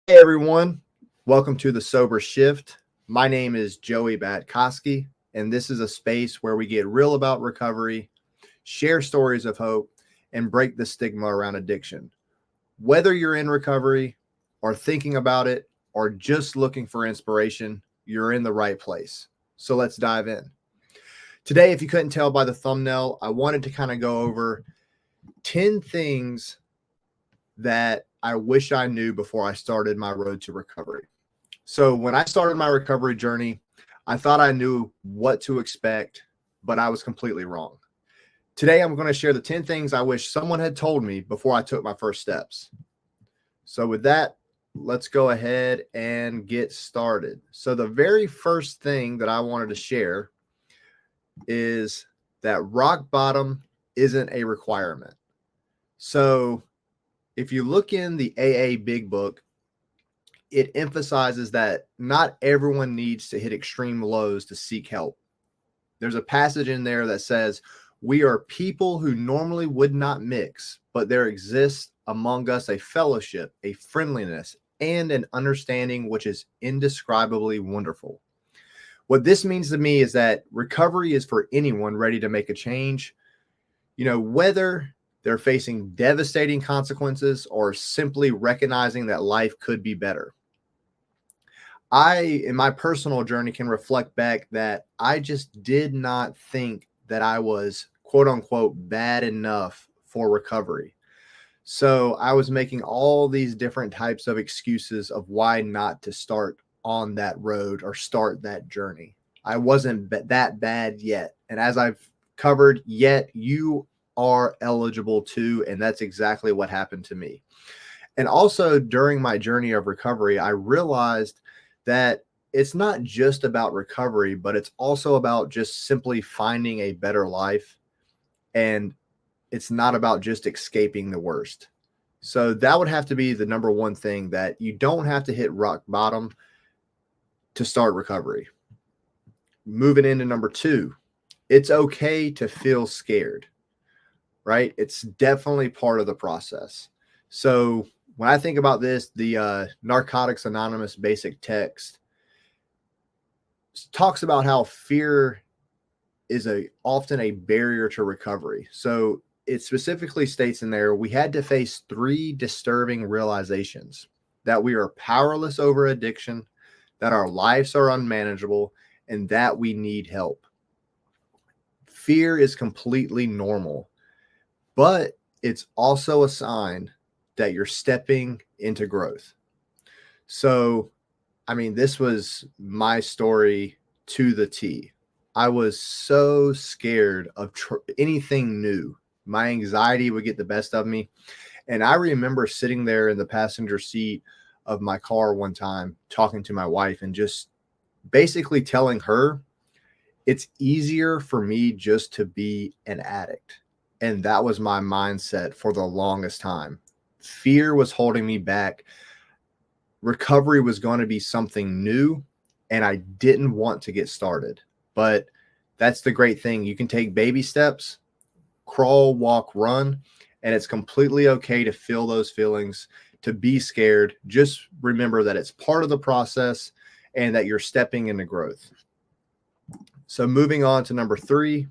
Hey everyone, welcome to the Sober Shift. My name is Joey Batkoski, and this is a space where we get real about recovery, share stories of hope, and break the stigma around addiction. Whether you're in recovery, or thinking about it, or just looking for inspiration, you're in the right place. So let's dive in. Today, if you couldn't tell by the thumbnail, I wanted to kind of go over 10 things that I wish I knew before I started my road to recovery. So when I started my recovery journey, I thought I knew what to expect, but I was completely wrong. Today, I'm going to share the 10 things I wish someone had told me before I took my first steps. So with that, let's go ahead and get started. So the very first thing that I wanted to share is that rock bottom isn't a requirement. So if you look in the AA Big Book, it emphasizes that not everyone needs to hit extreme lows to seek help. There's a passage in there that says, "We are people who normally would not mix, but there exists among us a fellowship, a friendliness, and an understanding which is indescribably wonderful." What this means to me is that recovery is for anyone ready to make a change, whether they're facing devastating consequences or simply recognizing that life could be better. In my personal journey, can reflect back that I just did not think that I was quote unquote bad enough for recovery. So I was making all these different types of excuses of why not to start on that road or start that journey. I wasn't that bad yet. And as I've covered, yet you are eligible too. And that's exactly what happened to me. And also during my journey of recovery, I realized that it's not just about recovery, but it's also about just simply finding a better life. And it's not about just escaping the worst. So that would have to be the number one thing, that you don't have to hit rock bottom to start recovery. Moving into number two, it's okay to feel scared, right? It's definitely part of the process. So when I think about this, the Narcotics Anonymous basic text talks about how fear is often a barrier to recovery. So it specifically states in there, we had to face three disturbing realizations: that we are powerless over addiction, that our lives are unmanageable, and that we need help. Fear is completely normal, but it's also a sign that you're stepping into growth. So, this was my story to the T. I was so scared of anything new. My anxiety would get the best of me. And I remember sitting there in the passenger seat of my car one time talking to my wife and just basically telling her it's easier for me just to be an addict. And that was my mindset for the longest time. Fear was holding me back. Recovery was going to be something new, and I didn't want to get started. But that's the great thing. You can take baby steps, crawl, walk, run, and it's completely okay to feel those feelings, to be scared. Just remember that it's part of the process and that you're stepping into growth. So moving on to number three,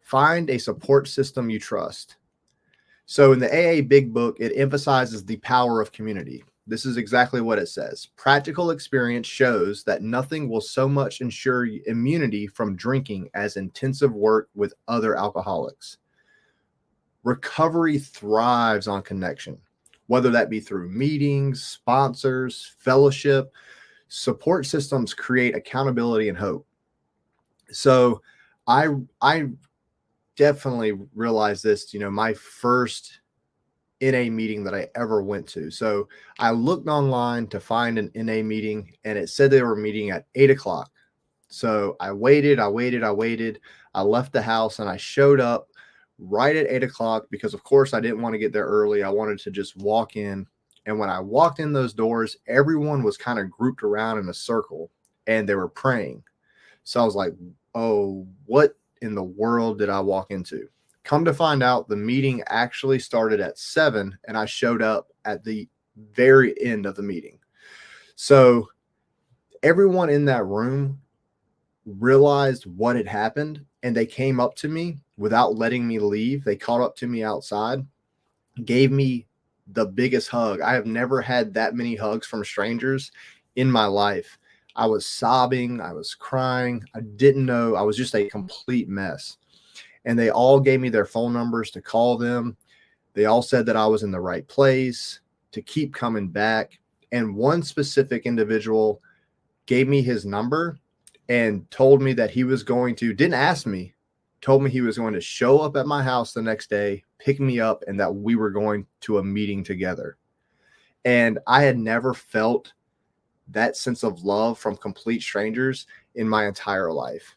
find a support system you trust. So in the AA Big Book, it emphasizes the power of community. This is exactly what it says. Practical experience shows that nothing will so much ensure immunity from drinking as intensive work with other alcoholics. Recovery thrives on connection, whether that be through meetings, sponsors, fellowship. Support systems create accountability and hope. So I definitely realized this, my first NA meeting that I ever went to. So I looked online to find an NA meeting, and it said they were meeting at 8 o'clock. So I waited. I left the house and I showed up right at 8 o'clock because, of course, I didn't want to get there early. I wanted to just walk in. And when I walked in those doors, everyone was kind of grouped around in a circle and they were praying. So I was like, oh, what in the world did I walk into? Come to find out, the meeting actually started at 7, and I showed up at the very end of the meeting. So everyone in that room realized what had happened, and they came up to me without letting me leave. They caught up to me outside, gave me the biggest hug. I have never had that many hugs from strangers in my life. I was sobbing, I was crying. I didn't know. I was just a complete mess. And they all gave me their phone numbers to call them. They all said that I was in the right place, to keep coming back. And one specific individual gave me his number and told me that he was going to, didn't ask me, told me he was going to show up at my house the next day, pick me up, and that we were going to a meeting together. And I had never felt that sense of love from complete strangers in my entire life.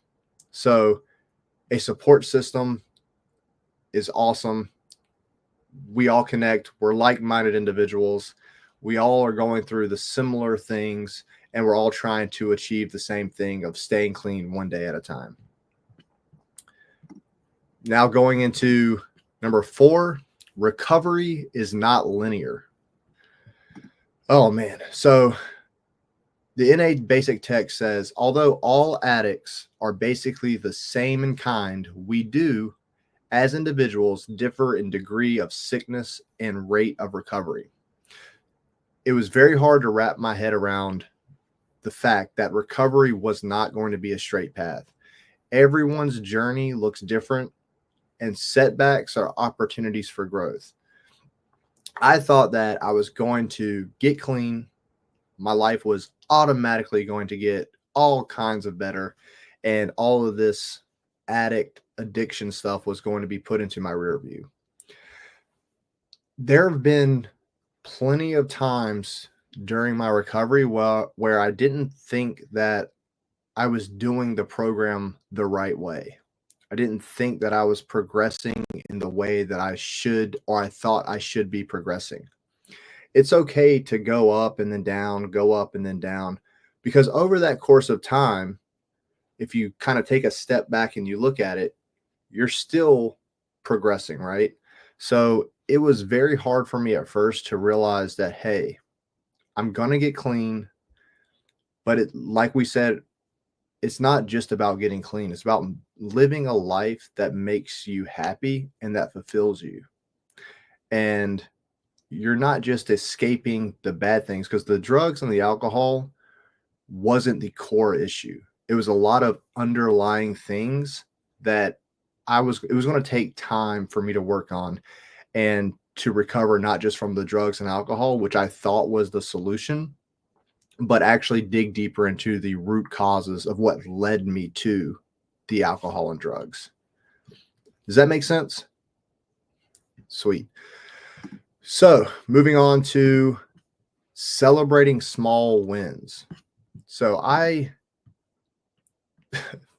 So a support system is awesome. We all connect. We're like-minded individuals. We all are going through the similar things, and we're all trying to achieve the same thing of staying clean one day at a time. Now going into number 4, recovery is not linear. Oh man. So the NA basic text says, although all addicts are basically the same in kind, we do, as individuals, differ in degree of sickness and rate of recovery. It was very hard to wrap my head around the fact that recovery was not going to be a straight path. Everyone's journey looks different, and setbacks are opportunities for growth. I thought that I was going to get clean. My life was automatically going to get all kinds of better, and all of this addiction stuff was going to be put into my rear view. There have been plenty of times during my recovery where I didn't think that I was doing the program the right way. I didn't think that I was progressing in the way that I should, or I thought I should be progressing. It's okay to go up and then down, go up and then down, because over that course of time, if you kind of take a step back and you look at it, you're still progressing, right? So it was very hard for me at first to realize that, hey, I'm going to get clean. But like we said, it's not just about getting clean. It's about living a life that makes you happy and that fulfills you. And you're not just escaping the bad things, because the drugs and the alcohol wasn't the core issue. It was a lot of underlying things that it was going to take time for me to work on and to recover, not just from the drugs and alcohol, which I thought was the solution, but actually dig deeper into the root causes of what led me to the alcohol and drugs. Does that make sense? Sweet. So moving on to celebrating small wins. So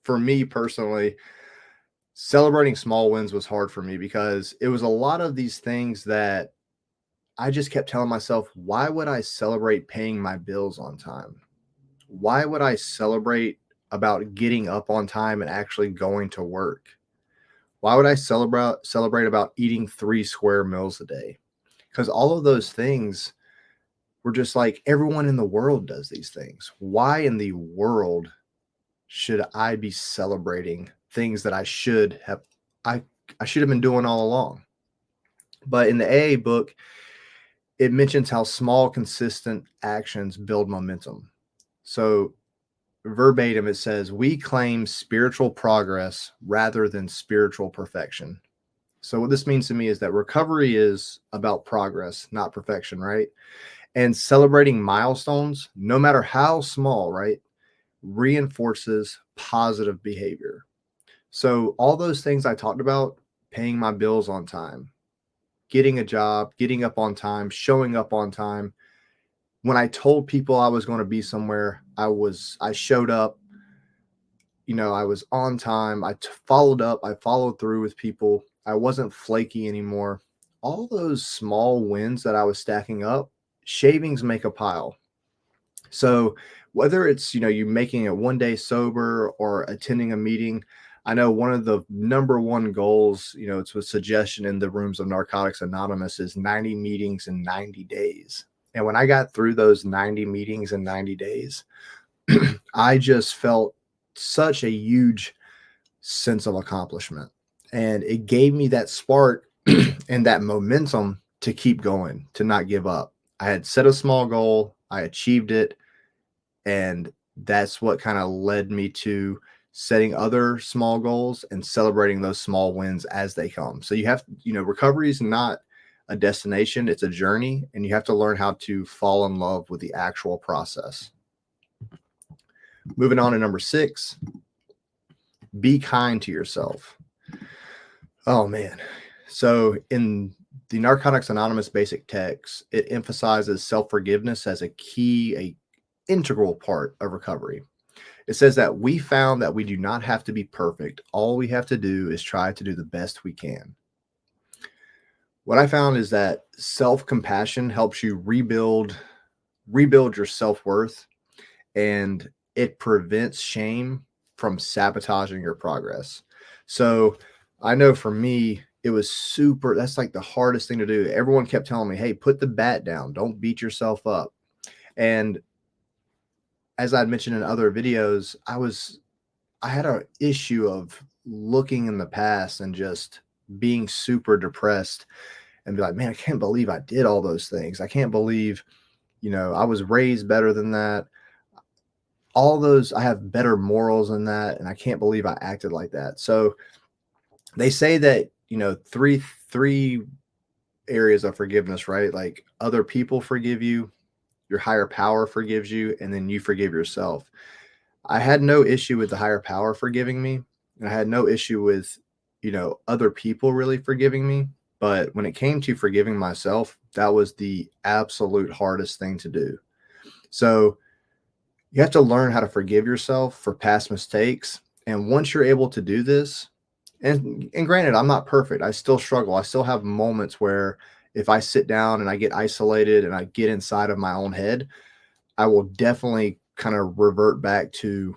for me personally, celebrating small wins was hard for me, because it was a lot of these things that I just kept telling myself, why would I celebrate paying my bills on time? Why would I celebrate about getting up on time and actually going to work? Why would I celebrate about eating 3 square meals a day? Because all of those things were just like, everyone in the world does these things. Why in the world should I be celebrating things that I should have been doing all along? But in the AA book, it mentions how small, consistent actions build momentum. So verbatim, it says, we claim spiritual progress rather than spiritual perfection. So what this means to me is that recovery is about progress, not perfection, right? And celebrating milestones, no matter how small, right, reinforces positive behavior. So all those things I talked about, paying my bills on time, getting a job, getting up on time, showing up on time. When I told people I was going to be somewhere, I showed up, I was on time. I followed up. I followed through with people. I wasn't flaky anymore. All those small wins that I was stacking up, shavings make a pile. So whether it's, you making it one day sober or attending a meeting, I know one of the number one goals, it's a suggestion in the rooms of Narcotics Anonymous, is 90 meetings in 90 days. And when I got through those 90 meetings in 90 days, I just felt such a huge sense of accomplishment. And it gave me that spark and that momentum to keep going, to not give up. I had set a small goal, I achieved it, and that's what kind of led me to setting other small goals and celebrating those small wins as they come. So you have, recovery is not a destination, it's a journey, and you have to learn how to fall in love with the actual process. Moving on to number 6, be kind to yourself. Oh man. So in the Narcotics Anonymous basic text, it emphasizes self-forgiveness as a integral part of recovery. It says that we found that we do not have to be perfect. All we have to do is try to do the best we can. What I found is that self-compassion helps you rebuild your self-worth, and it prevents shame from sabotaging your progress. So I know for me, it was that's like the hardest thing to do. Everyone kept telling me, hey, put the bat down. Don't beat yourself up. And as I'd mentioned in other videos, I had an issue of looking in the past and just being super depressed and be like, man, I can't believe I did all those things. I can't believe, I was raised better than that. All those, I have better morals than that. And I can't believe I acted like that. So they say that, three areas of forgiveness, right? Like other people forgive you, your higher power forgives you, and then you forgive yourself. I had no issue with the higher power forgiving me. I had no issue with, other people really forgiving me. But when it came to forgiving myself, that was the absolute hardest thing to do. So you have to learn how to forgive yourself for past mistakes. And once you're able to do this, and granted, I'm not perfect. I still struggle. I still have moments where if I sit down and I get isolated and I get inside of my own head, I will definitely kind of revert back to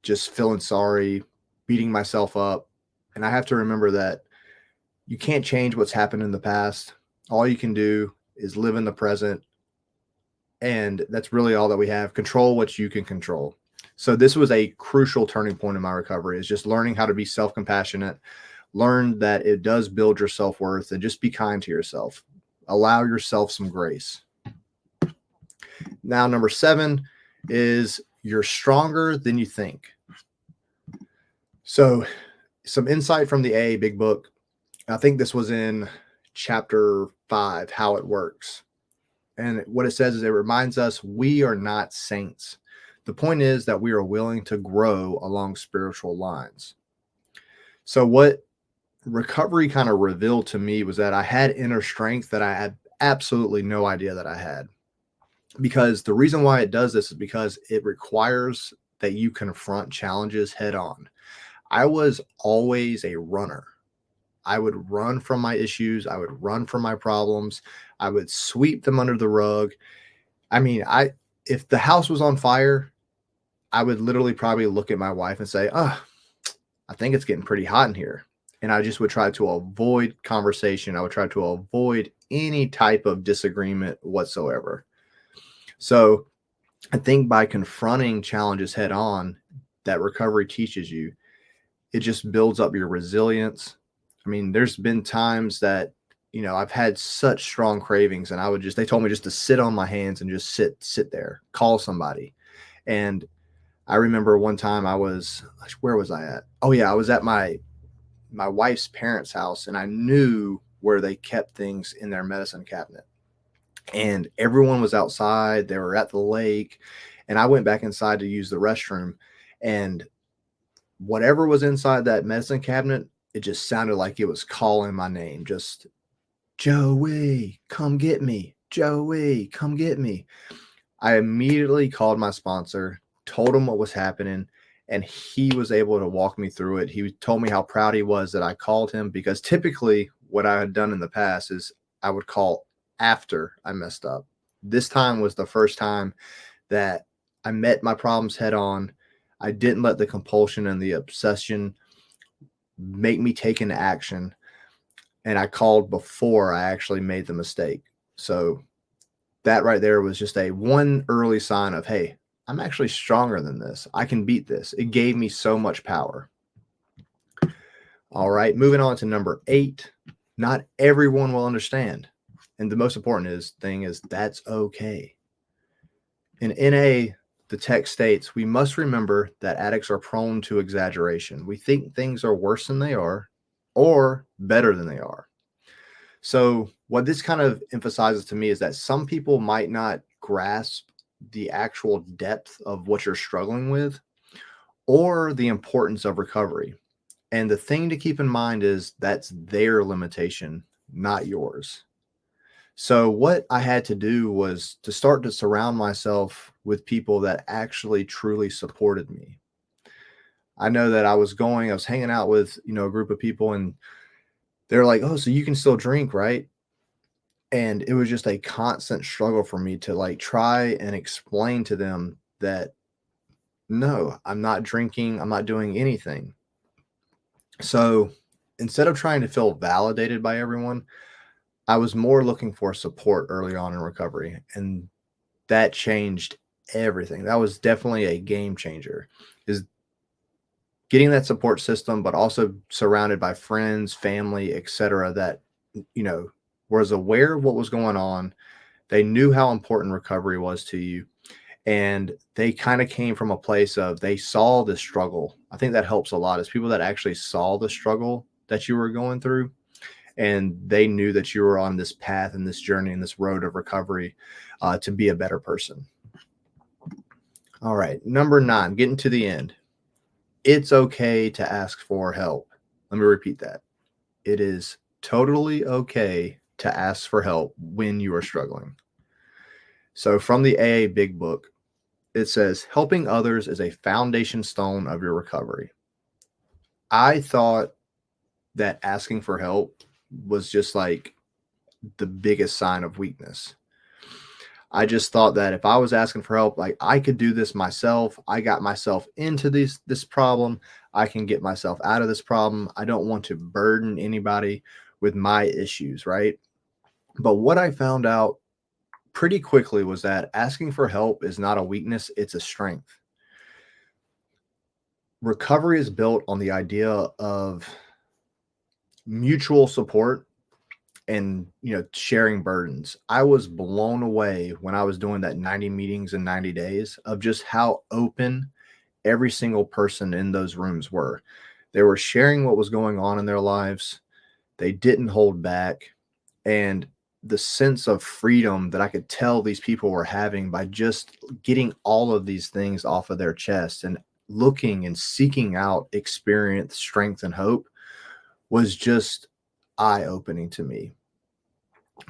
just feeling sorry, beating myself up. And I have to remember that you can't change what's happened in the past. All you can do is live in the present. And that's really all that we have. Control what you can control. So this was a crucial turning point in my recovery, is just learning how to be self-compassionate, learn that it does build your self-worth, and just be kind to yourself. Allow yourself some grace. Now, number 7 is you're stronger than you think. So some insight from the AA Big Book. I think this was in chapter 5, how it works. And what it says is it reminds us we are not saints. The point is that we are willing to grow along spiritual lines. So what recovery kind of revealed to me was that I had inner strength that I had absolutely no idea that I had. Because the reason why it does this is because it requires that you confront challenges head on. I was always a runner. I would run from my issues. I would run from my problems. I would sweep them under the rug. I mean, if the house was on fire, I would literally probably look at my wife and say, I think it's getting pretty hot in here. And I just would try to avoid conversation. I would try to avoid any type of disagreement whatsoever. So I think by confronting challenges head on, that recovery teaches you, it just builds up your resilience. I mean, there's been times that, I've had such strong cravings, and they told me just to sit on my hands and just sit there, call somebody. And I remember one time where was I at? Oh yeah, I was at my wife's parents' house, and I knew where they kept things in their medicine cabinet. And everyone was outside. They were at the lake, and I went back inside to use the restroom, and whatever was inside that medicine cabinet, it just sounded like it was calling my name. Just, Joey, come get me. Joey, come get me. I immediately called my sponsor, told him what was happening, and he was able to walk me through it. He told me how proud he was that I called him, because typically what I had done in the past is I would call after I messed up. This time was the first time that I met my problems head on. I didn't let the compulsion and the obsession make me take into action. And I called before I actually made the mistake. So that right there was just a one early sign of, hey, I'm actually stronger than this. I can beat this. It gave me so much power. All right, moving on to number 8. Not everyone will understand. And the most important thing is that's okay. In NA, the text states, we must remember that addicts are prone to exaggeration. We think things are worse than they are or better than they are. So, what this kind of emphasizes to me is that some people might not grasp the actual depth of what you're struggling with or the importance of recovery. And the thing to keep in mind is that's their limitation, not yours. So, what I had to do was to start to surround myself with people that actually truly supported me. I know that I was hanging out with, a group of people, and they're like, "Oh, so you can still drink, right?" And it was just a constant struggle for me to like try and explain to them that no, I'm not drinking, I'm not doing anything. So instead of trying to feel validated by everyone, I was more looking for support early on in recovery. And that changed everything. That was definitely a game changer, is getting that support system, but also surrounded by friends, family, etc., that, you know, was aware of what was going on. They knew how important recovery was to you. And they kind of came from a place of they saw the struggle. I think that helps a lot, is people that actually saw the struggle that you were going through, and they knew that you were on this path and this journey and this road of recovery to be a better person. All right, number 9, getting to the end. It's okay to ask for help. Let me repeat that. It is totally okay to ask for help when you are struggling. So from the AA Big Book, it says, helping others is a foundation stone of your recovery. I thought that asking for help was just like the biggest sign of weakness. I just thought that if I was asking for help, like I could do this myself. I got myself into this problem. I can get myself out of this problem. I don't want to burden anybody with my issues, right? But what I found out pretty quickly was that asking for help is not a weakness, it's a strength. Recovery is built on the idea of mutual support and sharing burdens. I was blown away when I was doing that 90 meetings in 90 days of just how open every single person in those rooms were. They were sharing what was going on in their lives. They didn't hold back. And the sense of freedom that I could tell these people were having by just getting all of these things off of their chest and looking and seeking out experience, strength, and hope was just eye-opening to me.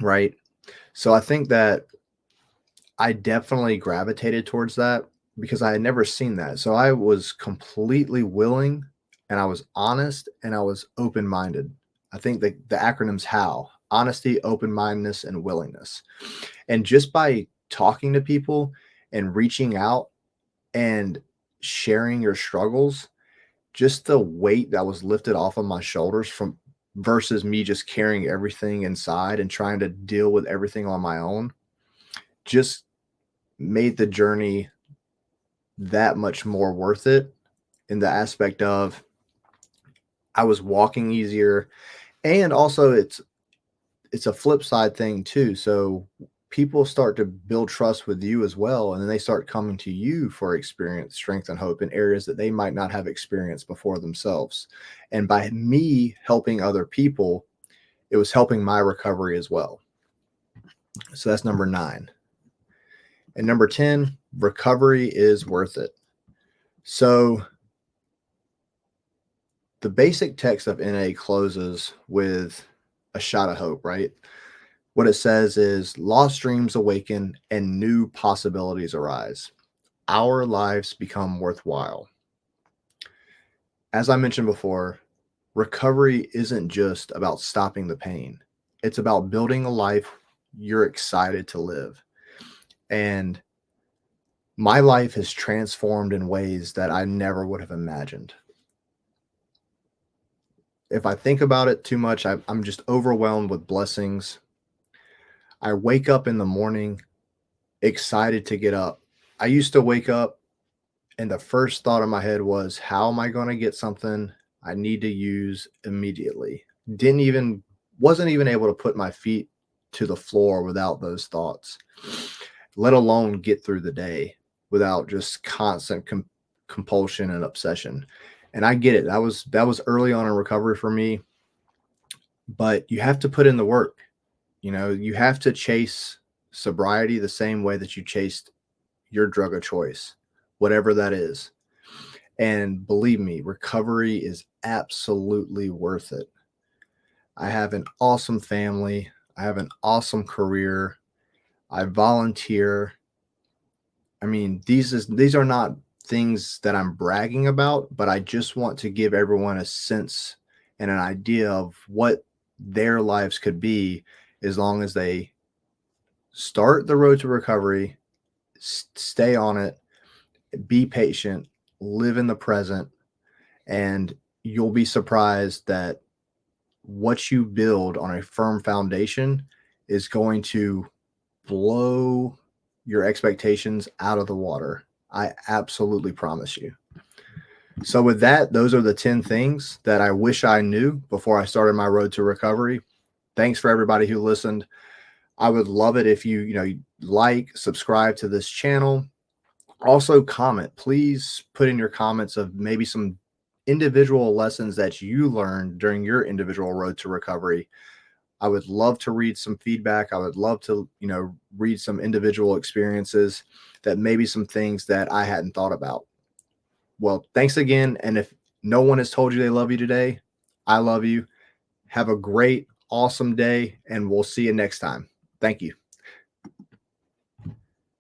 Right. So I think that I definitely gravitated towards that because I had never seen that. So I was completely willing, and I was honest, and I was open minded. I think the acronym's HOW: honesty, open mindedness, and willingness. And just by talking to people and reaching out and sharing your struggles, just the weight that was lifted off of my shoulders from versus me just carrying everything inside and trying to deal with everything on my own just made the journey that much more worth it, in the aspect of I was walking easier. And also it's a flip side thing too. So people start to build trust with you as well, and then they start coming to you for experience, strength, and hope in areas that they might not have experienced before themselves. And by me helping other people, it was helping my recovery as well. So that's number 9. And number 10, recovery is worth it. So the basic text of NA closes with a shot of hope, right? What it says is, lost dreams awaken and new possibilities arise. Our lives become worthwhile. As I mentioned before, recovery isn't just about stopping the pain. It's about building a life you're excited to live. And my life has transformed in ways that I never would have imagined. If I think about it too much, I'm just overwhelmed with blessings. I wake up in the morning excited to get up. I used to wake up and the first thought in my head was, how am I going to get something I need to use immediately? Didn't even, wasn't even able to put my feet to the floor without those thoughts, let alone get through the day without just constant compulsion and obsession. And I get it. That was early on in recovery for me, but you have to put in the work. You have to chase sobriety the same way that you chased your drug of choice, whatever that is. And believe me, recovery is absolutely worth it. I have an awesome family. I have an awesome career. I volunteer. I mean, these are not things that I'm bragging about, but I just want to give everyone a sense and an idea of what their lives could be as long as they start the road to recovery, stay on it, be patient, live in the present, and you'll be surprised that what you build on a firm foundation is going to blow your expectations out of the water. I absolutely promise you. So, with that, those are the 10 things that I wish I knew before I started my road to recovery. Thanks for everybody who listened. I would love it if you like, subscribe to this channel. Also, comment. Please put in your comments of maybe some individual lessons that you learned during your individual road to recovery. I would love to read some feedback. I would love to, read some individual experiences, that maybe some things that I hadn't thought about. Well, thanks again. And if no one has told you they love you today, I love you. Have a great, awesome day, and we'll see you next time. Thank you.